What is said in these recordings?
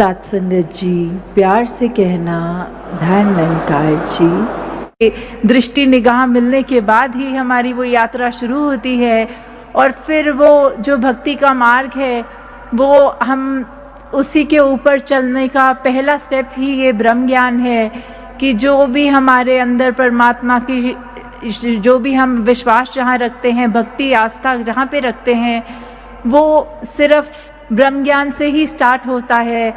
साथ संगत जी, प्यार से कहना धन निरंकार जी। दृष्टि निगाह मिलने के बाद ही हमारी वो यात्रा शुरू होती है और फिर वो जो भक्ति का मार्ग है वो हम उसी के ऊपर चलने का पहला स्टेप ही ये ब्रह्म ज्ञान है कि जो भी हमारे अंदर परमात्मा की जो भी हम विश्वास जहाँ रखते हैं, भक्ति आस्था जहाँ पे रखते हैं, वो सिर्फ ब्रह्म ज्ञान से ही स्टार्ट होता है।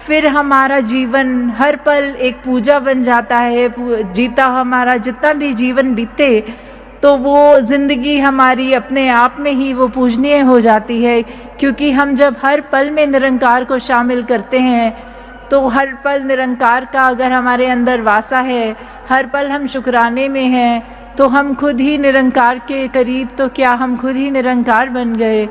फिर हमारा जीवन हर पल एक पूजा बन जाता है। जीता हमारा जितना भी जीवन बीते तो वो ज़िंदगी हमारी अपने आप में ही वो पूजनीय हो जाती है, क्योंकि हम जब हर पल में निरंकार को शामिल करते हैं तो हर पल निरंकार का अगर हमारे अंदर वासा है, हर पल हम शुक्राने में हैं, तो हम खुद ही निरंकार के करीब, तो क्या हम खुद ही निरंकार बन गए।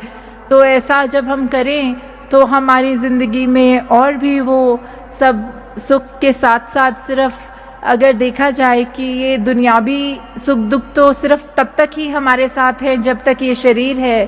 तो ऐसा जब हम करें तो हमारी ज़िंदगी में और भी वो सब सुख के साथ साथ सिर्फ अगर देखा जाए कि ये दुनियावी सुख दुख तो सिर्फ तब तक ही हमारे साथ है जब तक ये शरीर है,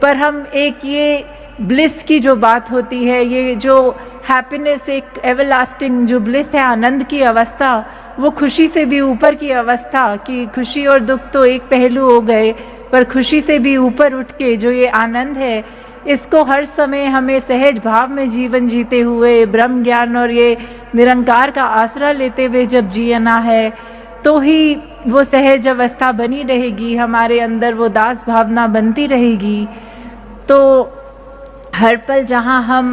पर हम एक ये ब्लिस की जो बात होती है, ये जो हैप्पीनेस, एक एवरलास्टिंग जो ब्लिस है, आनंद की अवस्था, वो खुशी से भी ऊपर की अवस्था कि खुशी और दुख तो एक पहलू हो गए, पर खुशी से भी ऊपर उठ के जो ये आनंद है, इसको हर समय हमें सहज भाव में जीवन जीते हुए ब्रह्म ज्ञान और ये निरंकार का आसरा लेते हुए जब जीना है तो ही वो सहज अवस्था बनी रहेगी, हमारे अंदर वो दास भावना बनती रहेगी। तो हर पल जहाँ हम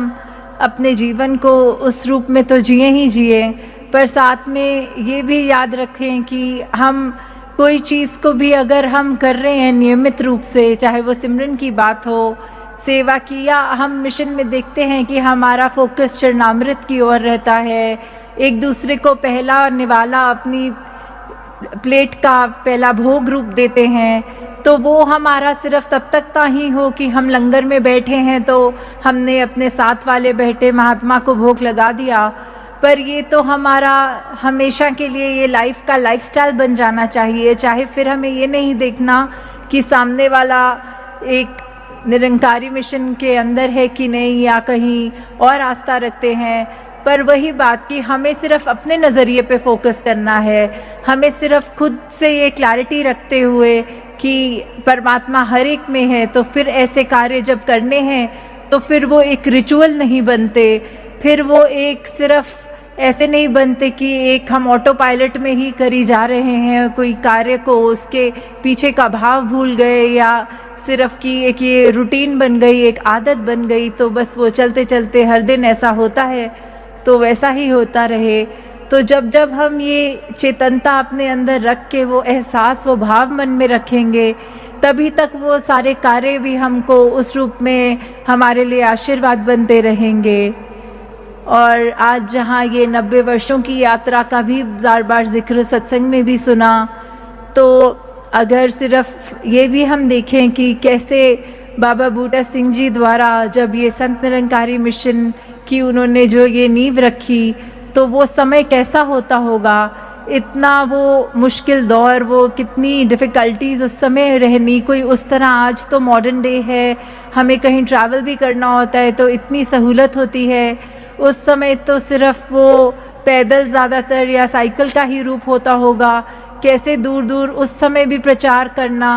अपने जीवन को उस रूप में तो जिए ही जिए, पर साथ में ये भी याद रखें कि हम कोई चीज़ को भी अगर हम कर रहे हैं नियमित रूप से, चाहे वो सिमरन की बात हो, सेवा की, या हम मिशन में देखते हैं कि हमारा फोकस चरणामृत की ओर रहता है, एक दूसरे को पहला निवाला अपनी प्लेट का पहला भोग रूप देते हैं, तो वो हमारा सिर्फ तब तक ही हो कि हम लंगर में बैठे हैं तो हमने अपने साथ वाले बैठे महात्मा को भोग लगा दिया, पर ये तो हमारा हमेशा के लिए ये लाइफ का लाइफस्टाइल बन जाना चाहिए। चाहे फिर हमें ये नहीं देखना कि सामने वाला एक निरंकारी मिशन के अंदर है कि नहीं या कहीं और आस्था रखते हैं, पर वही बात कि हमें सिर्फ अपने नज़रिए पे फोकस करना है, हमें सिर्फ खुद से ये क्लैरिटी रखते हुए कि परमात्मा हर एक में है, तो फिर ऐसे कार्य जब करने हैं तो फिर वो एक रिचुअल नहीं बनते, फिर वो एक सिर्फ ऐसे नहीं बनते कि एक हम ऑटो पायलट में ही करी जा रहे हैं कोई कार्य को, उसके पीछे का भाव भूल गए, या सिर्फ कि एक ये रूटीन बन गई, एक आदत बन गई, तो बस वो चलते चलते हर दिन ऐसा होता है तो वैसा ही होता रहे। तो जब जब हम ये चेतनता अपने अंदर रख के वो एहसास, वो भाव मन में रखेंगे, तभी तक वो सारे कार्य भी हमको उस रूप में हमारे लिए आशीर्वाद बनते रहेंगे। और आज जहाँ ये 90 वर्षों की यात्रा का भी बार बार जिक्र सत्संग में भी सुना, तो अगर सिर्फ ये भी हम देखें कि कैसे बाबा बूटा सिंह जी द्वारा जब ये संत निरंकारी मिशन की उन्होंने जो ये नींव रखी, तो वो समय कैसा होता होगा, इतना वो मुश्किल दौर, वो कितनी डिफ़िकल्टीज़ उस समय रहनी, कोई उस तरह आज तो मॉडर्न डे है, हमें कहीं ट्रैवल भी करना होता है तो इतनी सहूलत होती है, उस समय तो सिर्फ वो पैदल ज़्यादातर या साइकिल का ही रूप होता होगा। कैसे दूर दूर उस समय भी प्रचार करना,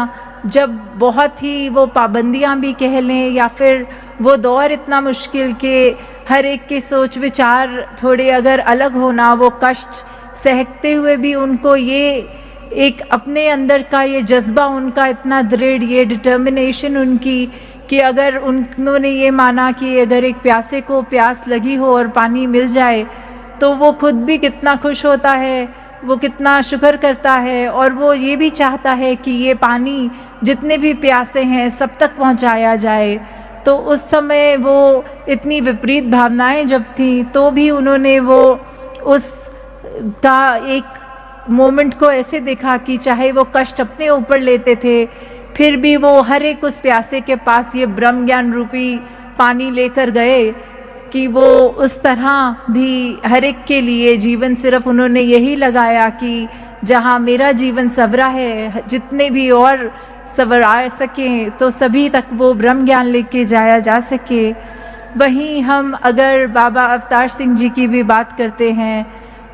जब बहुत ही वो पाबंदियां भी कह लें, या फिर वो दौर इतना मुश्किल कि हर एक के सोच विचार थोड़े अगर अलग होना, वो कष्ट सहते हुए भी उनको ये एक अपने अंदर का ये जज्बा उनका इतना दृढ़, ये डिटर्मिनेशन उनकी कि अगर उन्होंने ये माना कि अगर एक प्यासे को प्यास लगी हो और पानी मिल जाए तो वो खुद भी कितना खुश होता है, वो कितना शुक्र करता है, और वो ये भी चाहता है कि ये पानी जितने भी प्यासे हैं सब तक पहुंचाया जाए। तो उस समय वो इतनी विपरीत भावनाएं जब थी तो भी उन्होंने वो उस का एक मोमेंट को ऐसे देखा कि चाहे वो कष्ट अपने ऊपर लेते थे, फिर भी वो हर एक उस प्यासे के पास ये ब्रह्म ज्ञान रूपी पानी लेकर गए कि वो उस तरह भी हर एक के लिए जीवन सिर्फ उन्होंने यही लगाया कि जहाँ मेरा जीवन संवरा है, जितने भी और संवरा सकें तो सभी तक वो ब्रह्म ज्ञान लेके जाया जा सके। वहीं हम अगर बाबा अवतार सिंह जी की भी बात करते हैं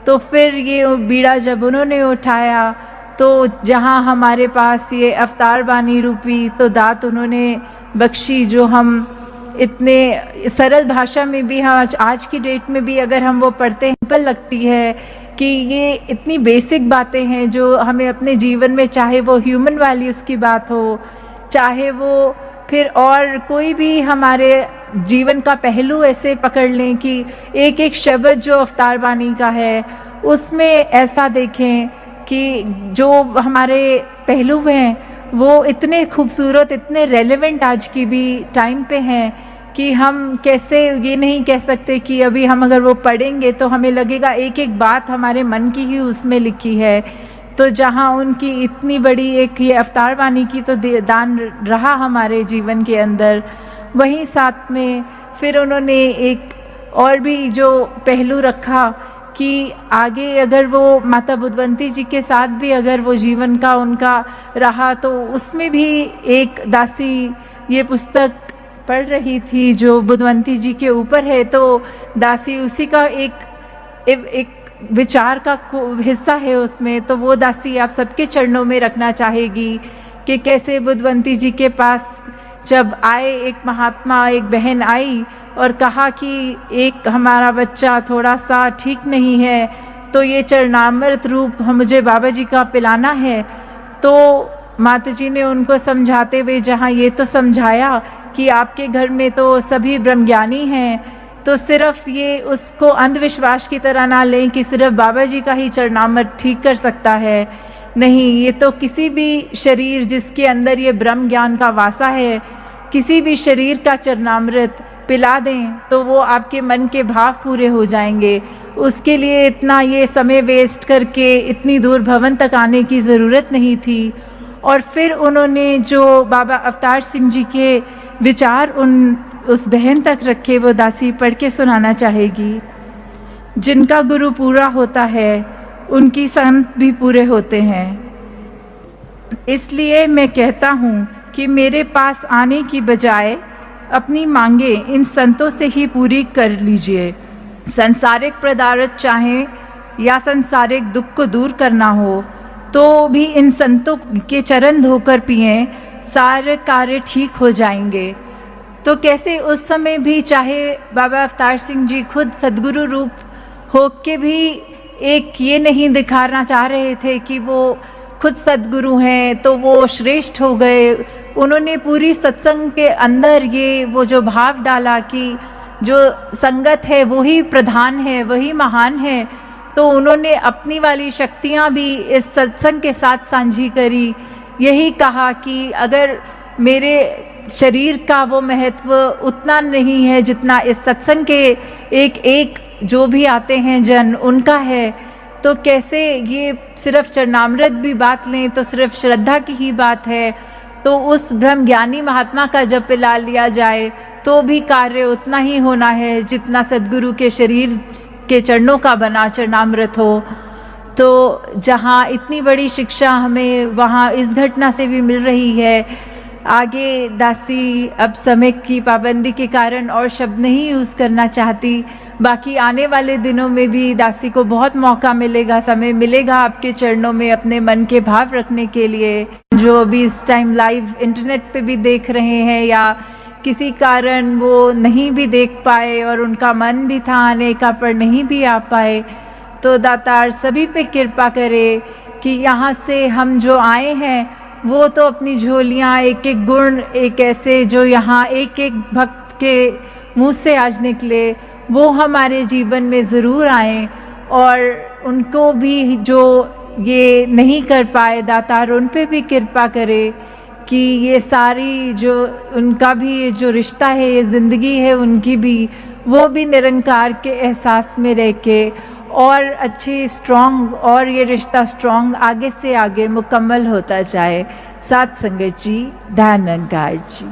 तो फिर ये बीड़ा जब उन्होंने उठाया तो जहाँ हमारे पास ये अवतार बानी रूपी तो दात उन्होंने बख्शी, जो हम इतने सरल भाषा में भी हम आज की डेट में भी अगर हम वो पढ़ते हैं सिंपल लगती है कि ये इतनी बेसिक बातें हैं जो हमें अपने जीवन में, चाहे वो ह्यूमन वैल्यूज़ की बात हो, चाहे वो फिर और कोई भी हमारे जीवन का पहलू ऐसे पकड़ लें कि एक एक शब्द जो अवतार बानी का है उसमें ऐसा देखें कि जो हमारे पहलू हैं वो इतने खूबसूरत, इतने रेलेवेंट आज की भी टाइम पे हैं कि हम कैसे ये नहीं कह सकते कि अभी हम अगर वो पढ़ेंगे तो हमें लगेगा एक एक बात हमारे मन की ही उसमें लिखी है। तो जहाँ उनकी इतनी बड़ी एक ये अवतार वाणी की तो दान रहा हमारे जीवन के अंदर, वहीं साथ में फिर उन्होंने एक और भी जो पहलू रखा कि आगे अगर वो माता बुद्धवंती जी के साथ भी अगर वो जीवन का उनका रहा तो उसमें भी एक दासी ये पुस्तक पढ़ रही थी जो बुद्धवंती जी के ऊपर है, तो दासी उसी का एक विचार का हिस्सा है उसमें। तो वो दासी आप सबके चरणों में रखना चाहेगी कि कैसे बुद्धवंती जी के पास जब आए एक महात्मा, एक बहन आई और कहा कि एक हमारा बच्चा थोड़ा सा ठीक नहीं है तो ये चरणामृत रूप मुझे बाबा जी का पिलाना है। तो माता जी ने उनको समझाते हुए जहाँ ये तो समझाया कि आपके घर में तो सभी ब्रह्मज्ञानी हैं, तो सिर्फ ये उसको अंधविश्वास की तरह ना लें कि सिर्फ बाबा जी का ही चरणामृत ठीक कर सकता है। नहीं, ये तो किसी भी शरीर जिसके अंदर ये ब्रह्म ज्ञान का वासा है, किसी भी शरीर का चरणामृत पिला दें तो वो आपके मन के भाव पूरे हो जाएंगे। उसके लिए इतना ये समय वेस्ट करके इतनी दूर भवन तक आने की ज़रूरत नहीं थी। और फिर उन्होंने जो बाबा अवतार सिंह जी के विचार उस बहन तक रखे, वो दासी पढ़ के सुनाना चाहेगी। जिनका गुरु पूरा होता है उनकी संत भी पूरे होते हैं, इसलिए मैं कहता हूँ कि मेरे पास आने की बजाय अपनी मांगे इन संतों से ही पूरी कर लीजिए। संसारिक पदार्थ चाहें या संसारिक दुख को दूर करना हो तो भी इन संतों के चरण धोकर पिएं, सारे कार्य ठीक हो जाएंगे। तो कैसे उस समय भी चाहे बाबा अवतार सिंह जी खुद सद्गुरु रूप हो के भी एक ये नहीं दिखाना चाह रहे थे कि वो खुद सद्गुरु हैं तो वो श्रेष्ठ हो गए। उन्होंने पूरी सत्संग के अंदर ये वो जो भाव डाला कि जो संगत है वही प्रधान है, वही महान है। तो उन्होंने अपनी वाली शक्तियाँ भी इस सत्संग के साथ साझी करी। यही कहा कि अगर मेरे शरीर का वो महत्व उतना नहीं है जितना इस सत्संग के एक एक जो भी आते हैं जन उनका है, तो कैसे ये सिर्फ चरणामृत भी बात लें तो सिर्फ श्रद्धा की ही बात है। तो उस ब्रह्म ज्ञानी महात्मा का जब पिला लिया जाए तो भी कार्य उतना ही होना है जितना सद्गुरु के शरीर के चरणों का बना चरणामृत हो। तो जहाँ इतनी बड़ी शिक्षा हमें वहाँ इस घटना से भी मिल रही है। आगे दासी अब समय की पाबंदी के कारण और शब्द नहीं यूज़ करना चाहती, बाकी आने वाले दिनों में भी दासी को बहुत मौका मिलेगा, समय मिलेगा आपके चरणों में अपने मन के भाव रखने के लिए। जो अभी इस टाइम लाइव इंटरनेट पे भी देख रहे हैं या किसी कारण वो नहीं भी देख पाए और उनका मन भी था आने का पर नहीं भी आ पाए, तो दातार सभी पे कृपा करे कि यहाँ से हम जो आए हैं वो तो अपनी झोलियाँ एक एक गुण एक ऐसे जो यहाँ एक एक भक्त के मुँह से आज निकले वो हमारे जीवन में ज़रूर आए। और उनको भी जो ये नहीं कर पाए दातार उन पे भी कृपा करे कि ये सारी जो उनका भी जो रिश्ता है, ये ज़िंदगी है उनकी भी, वो भी निरंकार के एहसास में रह के और अच्छी स्ट्रॉन्ग और ये रिश्ता स्ट्रॉन्ग आगे से आगे मुकम्मल होता जाए। साथ संगत जी, ध्यान निरंकार जी।